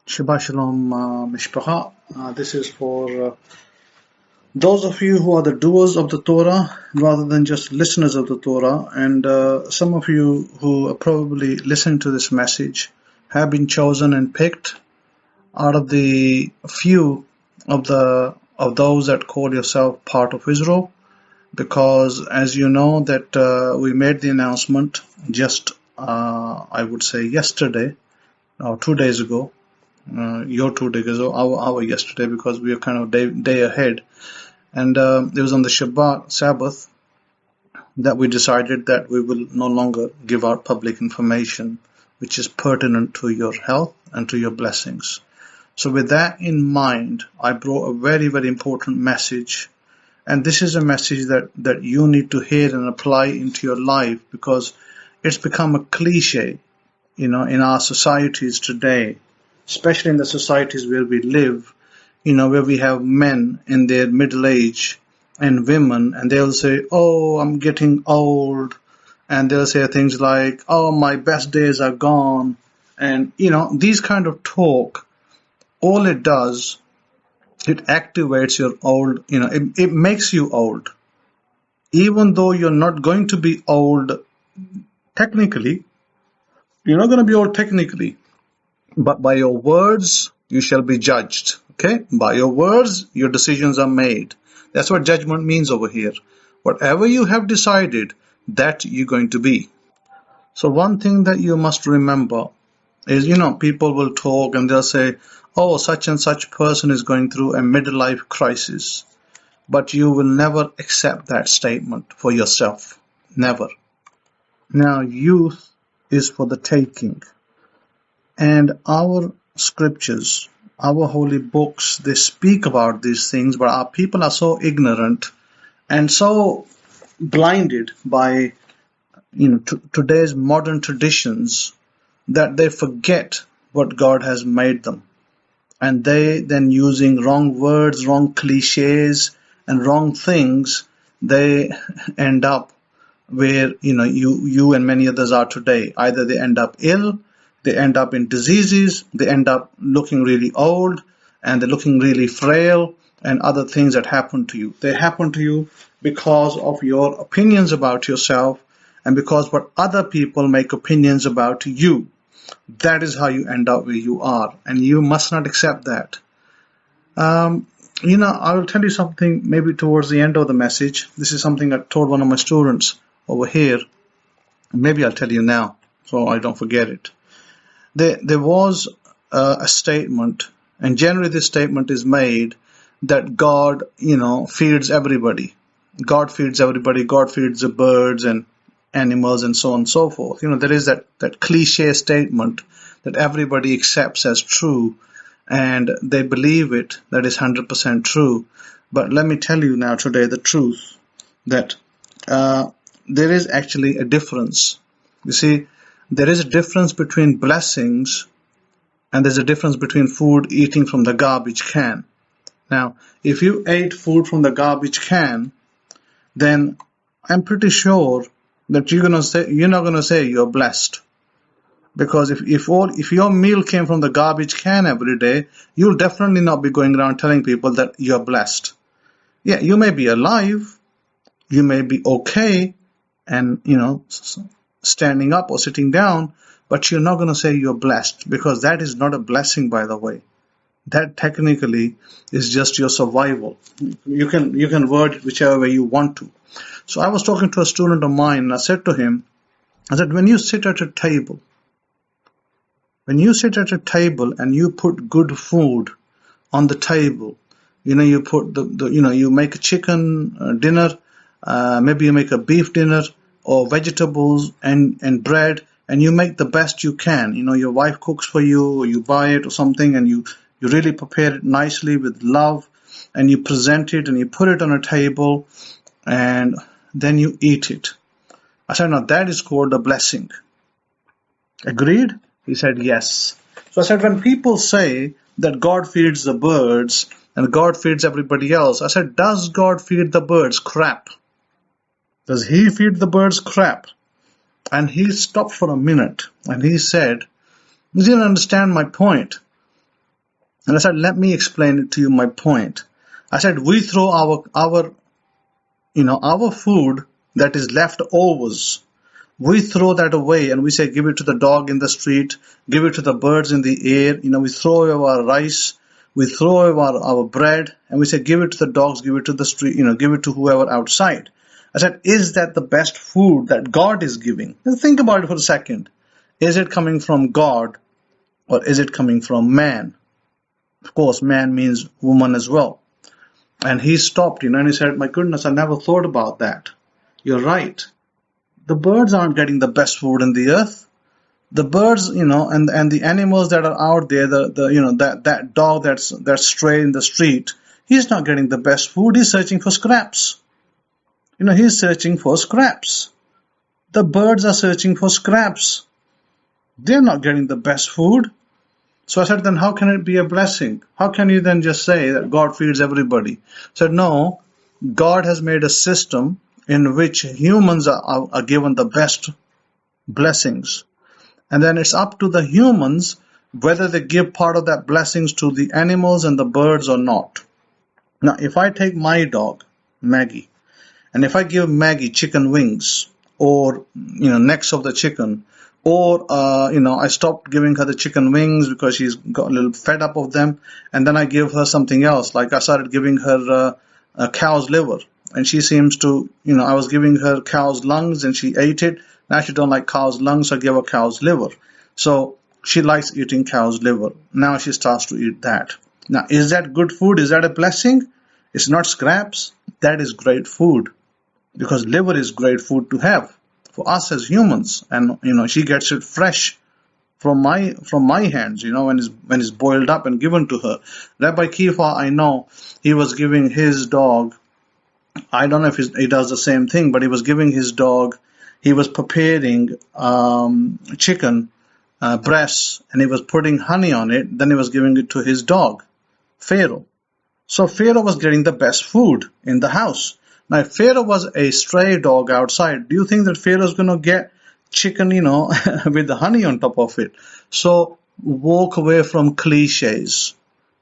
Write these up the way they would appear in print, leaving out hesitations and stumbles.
Shabbat Shalom, Mishpacha. This is for those of you who are the doers of the Torah rather than just listeners of the Torah. And some of you who are probably listening to this message have been chosen and picked out of the few of those that call yourself part of Israel. Because as you know that we made the announcement just, I would say yesterday or 2 days ago. Your 2 days ago, our yesterday, because we are kind of day ahead. And it was on the Sabbath, that we decided that we will no longer give out public information which is pertinent to your health and to your blessings. So with that in mind, I brought a very, very important message. And this is a message that you need to hear and apply into your life, because it's become a cliche, in our societies today, especially in the societies where we live, where we have men in their middle age and women, and they'll say, oh, I'm getting old. And they'll say things like, oh, my best days are gone. And, these kind of talk, all it does, it activates your old, it makes you old. Even though you're not going to be old technically, you're not going to be old technically. But by your words, you shall be judged. Okay? By your words, your decisions are made. That's what judgment means over here. Whatever you have decided, that you're going to be. So one thing that you must remember is, people will talk and they'll say, oh, such and such person is going through a midlife crisis. But you will never accept that statement for yourself. Never. Now, youth is for the taking. And our scriptures, our holy books, they speak about these things, but our people are so ignorant and so blinded by today's modern traditions that they forget what God has made them. And they then, using wrong words, wrong cliches, and wrong things, they end up where you and many others are today. Either they end up ill, they end up in diseases, they end up looking really old, and they're looking really frail, and other things that happen to you. They happen to you because of your opinions about yourself, and because what other people make opinions about you. That is how you end up where you are, and you must not accept that. I will tell you something maybe towards the end of the message. This is something I told one of my students over here. Maybe I'll tell you now, so I don't forget it. There was a statement, and generally this statement is made, that God, feeds everybody. God feeds everybody. God feeds the birds and animals and so on and so forth. There is that cliche statement that everybody accepts as true, and they believe it, that is 100% true. But let me tell you now today the truth, that there is actually a difference. You see, there is a difference between blessings, and there's a difference between food eating from the garbage can. Now, if you ate food from the garbage can, then I'm pretty sure that you're not gonna say you're blessed. Because if your meal came from the garbage can every day, you'll definitely not be going around telling people that you're blessed. Yeah, you may be alive, you may be okay, and standing up or sitting down, but you're not going to say you're blessed, because that is not a blessing, by the way. That technically is just your survival. You can word it whichever way you want to. So I was talking to a student of mine, and I said to him, when you sit at a table, and you put good food on the table, you put you make a chicken dinner, maybe you make a beef dinner, or vegetables and bread, and you make the best you can. Your wife cooks for you, or you buy it or something, and you really prepare it nicely with love, and you present it and you put it on a table, and then you eat it. I said, now that is called a blessing. Agreed? He said, yes. So I said, when people say that God feeds the birds and God feeds everybody else, I said, does God feed the birds crap? Does he feed the birds crap? And he stopped for a minute and he said, you didn't understand my point. And I said, let me explain it to you, my point. I said, we throw our food that is leftovers, we throw that away and we say, give it to the dog in the street, give it to the birds in the air. We throw away our rice, we throw away our bread, and we say, give it to the dogs, give it to the street, give it to whoever outside. I said, is that the best food that God is giving? And think about it for a second. Is it coming from God or is it coming from man? Of course, man means woman as well. And he stopped, and he said, my goodness, I never thought about that. You're right. The birds aren't getting the best food in the earth. The birds, and the animals that are out there, that dog that's stray in the street, he's not getting the best food. He's searching for scraps. He's searching for scraps. The birds are searching for scraps. They're not getting the best food. So I said, then how can it be a blessing? How can you then just say that God feeds everybody? I said, no, God has made a system in which humans are given the best blessings. And then it's up to the humans whether they give part of that blessings to the animals and the birds or not. Now, if I take my dog, Maggie, and if I give Maggie chicken wings or, necks of the chicken, or, I stopped giving her the chicken wings because she's got a little fed up of them, and then I give her something else, like I started giving her a cow's liver. And she seems to, I was giving her cow's lungs and she ate it. Now she don't like cow's lungs, so I give her cow's liver. So she likes eating cow's liver. Now she starts to eat that. Now, is that good food? Is that a blessing? It's not scraps. That is great food, because liver is great food to have for us as humans. And, she gets it fresh from my hands, when it's boiled up and given to her. Rabbi Kifa, I know he was giving his dog, I don't know if he does the same thing, but he was giving his dog, he was preparing chicken breasts, and he was putting honey on it. Then he was giving it to his dog, Pharaoh. So Pharaoh was getting the best food in the house. Now, if Pharaoh was a stray dog outside, do you think that Pharaoh is going to get chicken, with the honey on top of it? So walk away from cliches.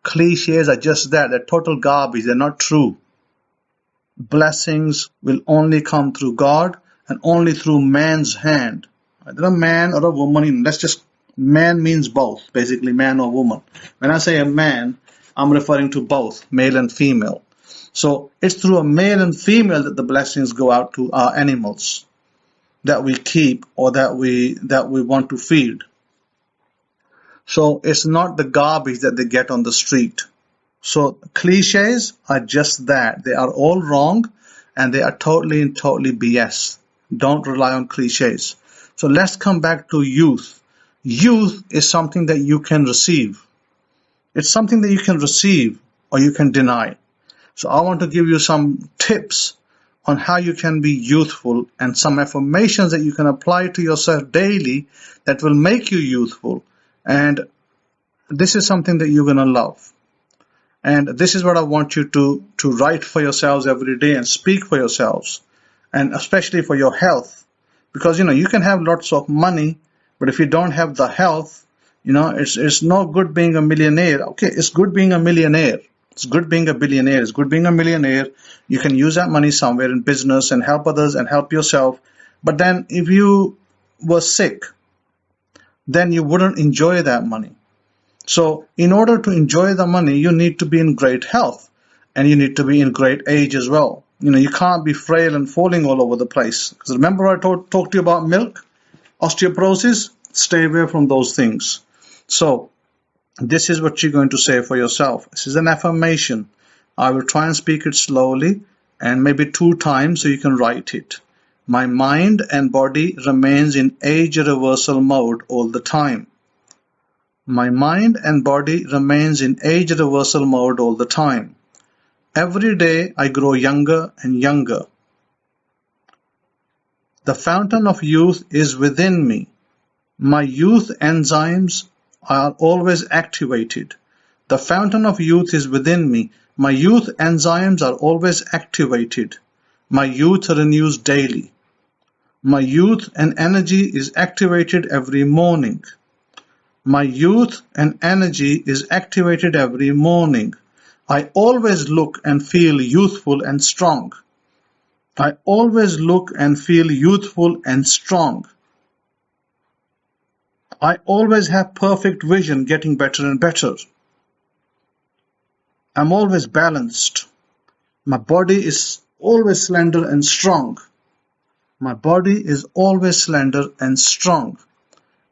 Cliches are just that. They're total garbage. They're not true. Blessings will only come through God and only through man's hand. Either a man or a woman. Man means both, basically, man or woman. When I say a man, I'm referring to both, male and female. So it's through a male and female that the blessings go out to our animals that we keep or that we want to feed. So it's not the garbage that they get on the street. So cliches are just that. They are all wrong and they are totally BS. Don't rely on cliches. So let's come back to youth. Youth is something that you can receive. It's something that you can receive or you can deny. So I want to give you some tips on how you can be youthful and some affirmations that you can apply to yourself daily that will make you youthful. And this is something that you're going to love. And this is what I want you to write for yourselves every day and speak for yourselves, and especially for your health. Because, you can have lots of money, but if you don't have the health, it's no good being a millionaire. Okay, it's good being a millionaire. It's good being a billionaire. It's good being a millionaire. You can use that money somewhere in business and help others and help yourself. But then if you were sick, then you wouldn't enjoy that money. So in order to enjoy the money, you need to be in great health and you need to be in great age as well. You can't be frail and falling all over the place. Because remember I talked to you about milk, osteoporosis? Stay away from those things. So this is what you're going to say for yourself. This is an affirmation. I will try and speak it slowly and maybe 2 times so you can write it. My mind and body remains in age reversal mode all the time. My mind and body remains in age reversal mode all the time. Every day I grow younger and younger. The fountain of youth is within me. My youth enzymes are always activated. The fountain of youth is within me. My youth enzymes are always activated. My youth renews daily. My youth and energy is activated every morning. My youth and energy is activated every morning. I always look and feel youthful and strong. I always look and feel youthful and strong. I always have perfect vision, getting better and better. I'm always balanced. My body is always slender and strong. My body is always slender and strong.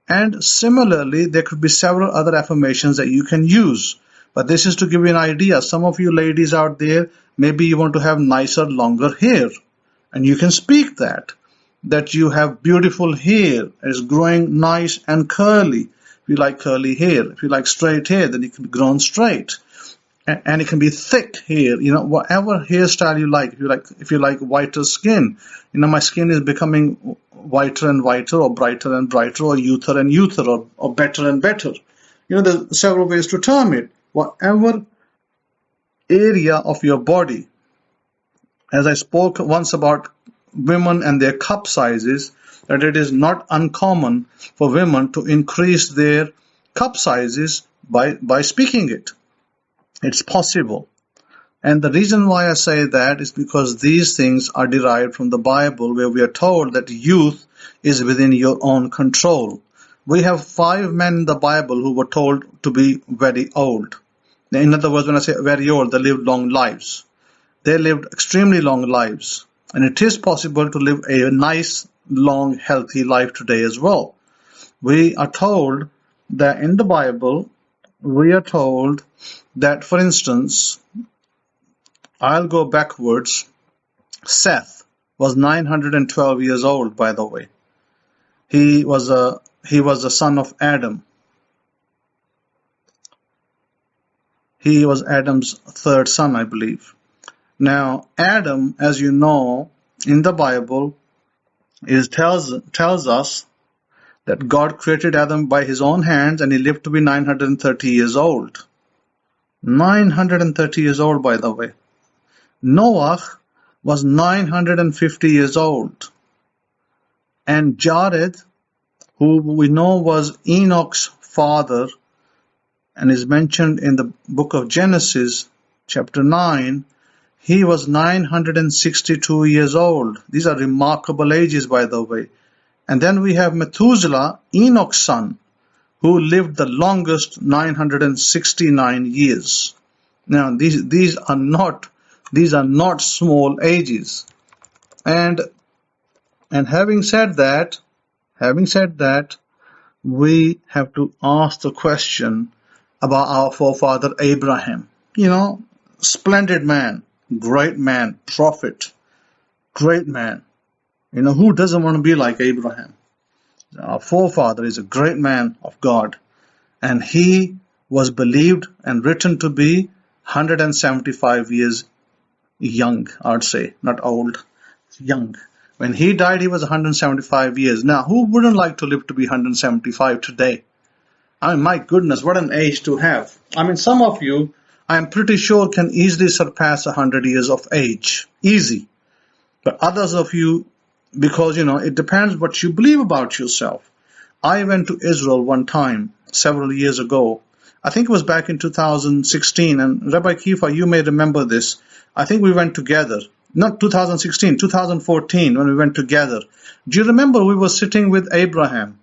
And similarly, there could be several other affirmations that you can use. But this is to give you an idea. Some of you ladies out there, maybe you want to have nicer, longer hair. And you can speak that you have beautiful hair. It's growing nice and curly. If you like curly hair. If you like straight hair, then it can be grown straight. And it can be thick hair, whatever hairstyle you like. If you like whiter skin, my skin is becoming whiter and whiter, or brighter and brighter, or youther and youther, or better and better. There's several ways to term it. Whatever area of your body, as I spoke once about women and their cup sizes, that it is not uncommon for women to increase their cup sizes by speaking it. It's possible. And the reason why I say that is because these things are derived from the Bible, where we are told that youth is within your own control. We have 5 men in the Bible who were told to be very old. In other words, when I say very old, they lived long lives. They lived extremely long lives. And it is possible to live a nice, long, healthy life today as well. We are told that in the Bible, we are told that, for instance, I'll go backwards. Seth was 912 years old, by the way. He was the son of Adam. He was Adam's third son, I believe. Now, Adam, as you know, in the Bible, tells us that God created Adam by his own hands, and he lived to be 930 years old. 930 years old, by the way. Noah was 950 years old. And Jared, who we know was Enoch's father, and is mentioned in the book of Genesis, chapter 9, he was 962 years old. These are remarkable ages, by the way. And then we have Methuselah, Enoch's son, who lived the longest, 969 years. Now, these are not small ages. And having said that, we have to ask the question about our forefather Abraham. Splendid man, great man, prophet, great man. Who doesn't want to be like Abraham? Our forefather is a great man of God, and he was believed and written to be 175 years young, I'd say, not old, young. When he died, he was 175 years. Now, who wouldn't like to live to be 175 today? I mean, my goodness, what an age to have. I mean, some of you, I am pretty sure, can easily surpass 100 years of age. Easy. But others of you, because, it depends what you believe about yourself. I went to Israel one time, several years ago. I think it was back in 2016. And Rabbi Kifa, you may remember this. I think we went together. Not 2016, 2014, when we went together. Do you remember we were sitting with Abraham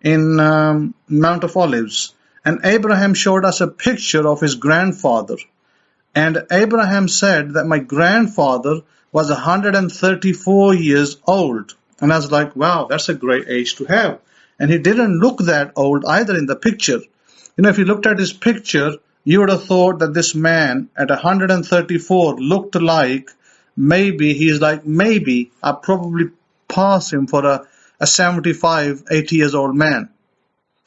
in Mount of Olives? And Abraham showed us a picture of his grandfather. And Abraham said that my grandfather was 134 years old. And I was like, wow, that's a great age to have. And he didn't look that old either in the picture. If you looked at his picture, you would have thought that this man at 134 looked like maybe I'll probably pass him for a 75, 80 years old man.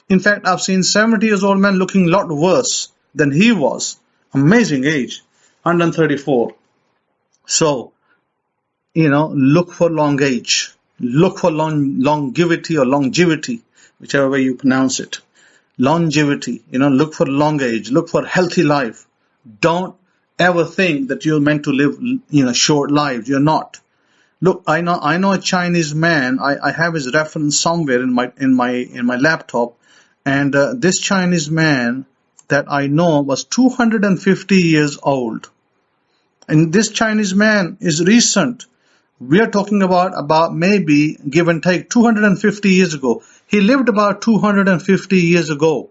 In fact, I've seen 70 years old men looking a lot worse than he was. Amazing age, 134. So, look for long age. Look for longevity or longevity, whichever way you pronounce it. Longevity, look for long age. Look for healthy life. Don't ever think that you're meant to live, short lives. You're not. Look, I know a Chinese man. I have his reference somewhere in my laptop, And this Chinese man that I know was 250 years old. And this Chinese man is recent. We are talking about maybe, give and take, 250 years ago. He lived about 250 years ago.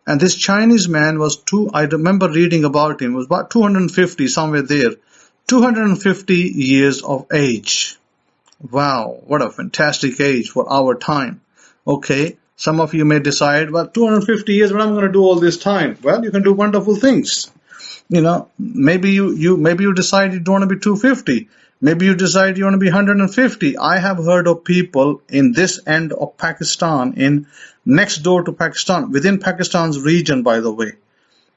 And this Chinese man was I remember reading about him, was about 250, somewhere there. 250 years of age. Wow, what a fantastic age for our time. Okay, some of you may decide, well, 250 years, what am I going to do all this time? Well, you can do wonderful things. You know, maybe you decide you don't want to be 250. Maybe you decide you want to be 150. I have heard of people in this end of Pakistan, in next door to Pakistan, within Pakistan's region, by the way,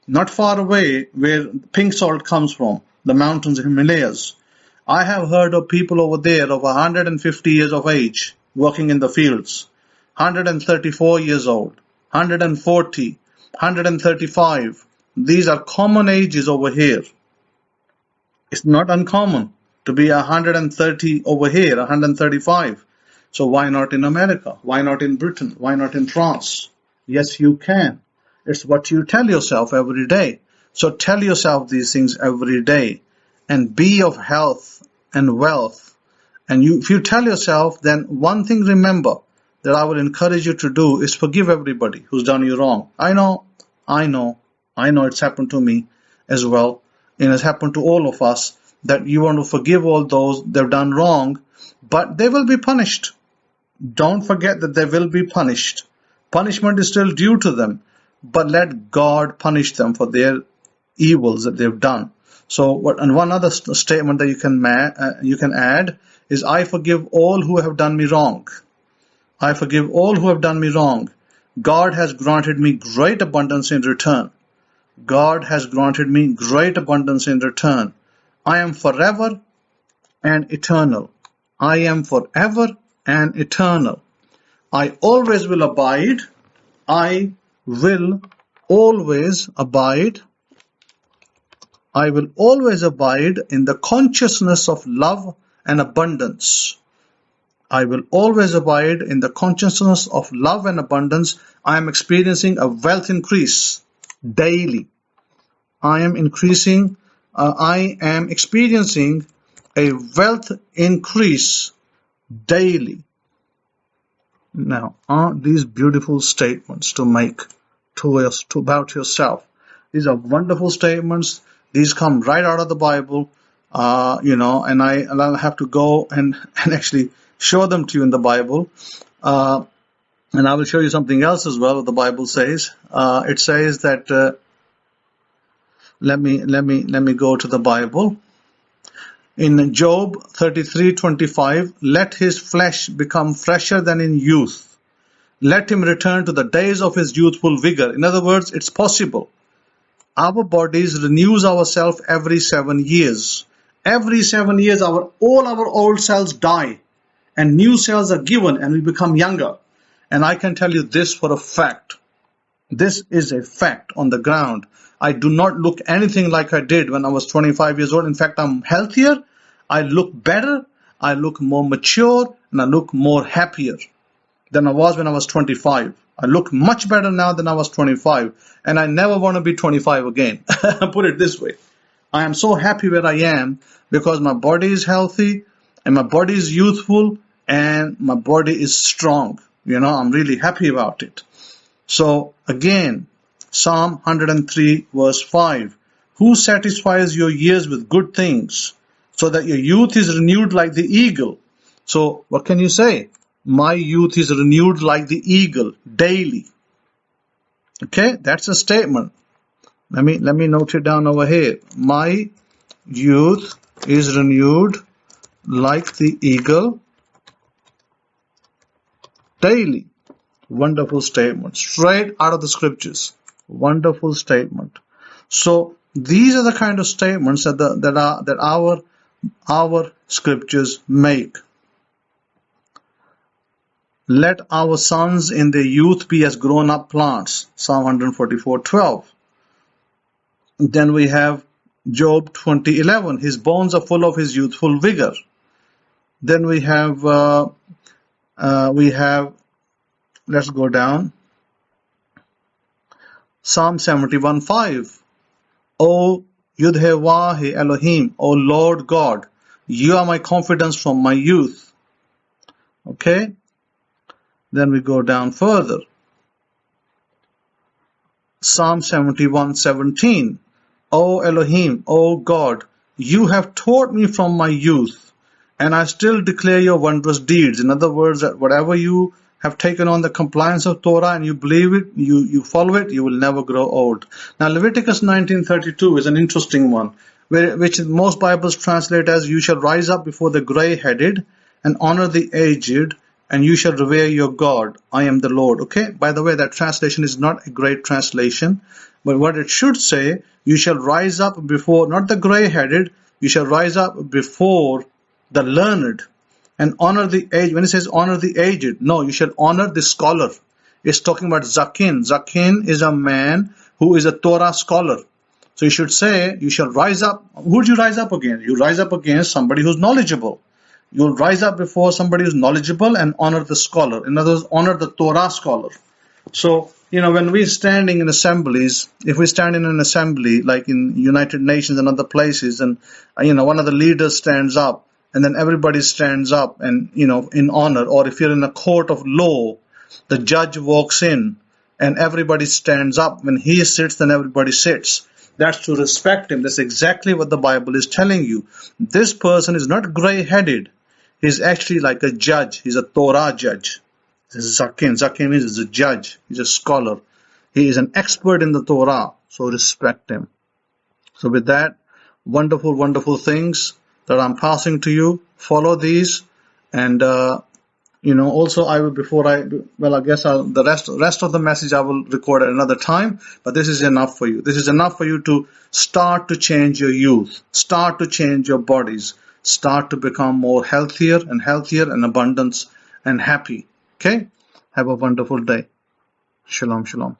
not far away where pink salt comes from, the mountains of Himalayas. I have heard of people over there of 150 years of age working in the fields, 134 years old, 140, 135. These are common ages over here. It's not uncommon to be 130 over here, 135. So why not in America? Why not in Britain? Why not in France? Yes, you can. It's what you tell yourself every day. So tell yourself these things every day and be of health and wealth. And if you tell yourself, then one thing remember that I will encourage you to do is forgive everybody who's done you wrong. I know it's happened to me as well. And it's happened to all of us that you want to forgive all those they've done wrong, but they will be punished. Don't forget that they will be punished. Punishment is still due to them, but let God punish them for their evils that they've done. So, and one other statement that you can add is, I forgive all who have done me wrong. I forgive all who have done me wrong. God has granted me great abundance in return. God has granted me great abundance in return. I am forever and eternal. I am forever and eternal. I always will abide. I will always abide. I will always abide in the consciousness of love and abundance. I will always abide in the consciousness of love and abundance. I am experiencing a wealth increase daily. I am experiencing a wealth increase daily. Now, aren't these beautiful statements to make about yourself? These are wonderful statements. These come right out of the Bible, and I'll have to go and actually show them to you in the Bible. And I will show you something else as well, what the Bible says. It says that, let me go to the Bible. In Job 33:25, let his flesh become fresher than in youth. Let him return to the days of his youthful vigor. In other words, it's possible. Our bodies renews ourselves every 7 years. Every 7 years, all our old cells die and new cells are given and we become younger. And I can tell you this for a fact. This is a fact on the ground. I do not look anything like I did when I was 25 years old. In fact, I'm healthier. I look better. I look more mature and I look more happier than I was when I was 25. I look much better now than I was 25. And I never want to be 25 again. Put it this way. I am so happy where I am because my body is healthy and my body is youthful and my body is strong. I'm really happy about it. So again, Psalm 103 verse 5. Who satisfies your years with good things so that your youth is renewed like the eagle? So what can you say? My youth is renewed like the eagle daily. Okay, that's a statement. Let me note it down over here. My youth is renewed like the eagle daily. Wonderful statement. Straight out of the scriptures. Wonderful statement. So these are the kind of statements that our scriptures make. Let our sons in their youth be as grown-up plants. Psalm 144:12. Then we have Job 20:11. His bones are full of his youthful vigor. Then we have let's go down. Psalm 71:5. O Yudhewahe Elohim, O Lord God, you are my confidence from my youth. Okay? Then we go down further. Psalm 71:17. O Elohim, O God, you have taught me from my youth, and I still declare your wondrous deeds. In other words, that whatever you have taken on the compliance of Torah and you believe it, you follow it, you will never grow old. Now Leviticus 19:32 is an interesting one, which most Bibles translate as, you shall rise up before the gray-headed and honor the aged, and you shall revere your God. I am the Lord. Okay, by the way, that translation is not a great translation, but what it should say, you shall rise up before, not the gray-headed, you shall rise up before the learned and honor the aged. When it says honor the aged, no, you shall honor the scholar. It's talking about Zakin. Zakin is a man who is a Torah scholar. So you should say, you shall rise up. Who would you rise up against? You rise up against somebody who's knowledgeable. You'll rise up before somebody who's knowledgeable and honor the scholar. In other words, honor the Torah scholar. So, when we're standing in assemblies, if we stand in an assembly, like in United Nations and other places, and, one of the leaders stands up, and then everybody stands up and, in honor, or if you're in a court of law, the judge walks in and everybody stands up. When he sits, then everybody sits. That's to respect him. That's exactly what the Bible is telling you. This person is not gray-headed. He's actually like a judge. He's a Torah judge. This is Zakin. Zakin means he's a judge. He's a scholar. He is an expert in the Torah. So respect him. So with that, wonderful, wonderful things that I'm passing to you. Follow these. And, also I will, I guess the rest of the message I will record at another time. But this is enough for you. This is enough for you to start to change your youth. Start to change your bodies. Start to become more healthier and abundance and happy. Okay? Have a wonderful day. Shalom, shalom.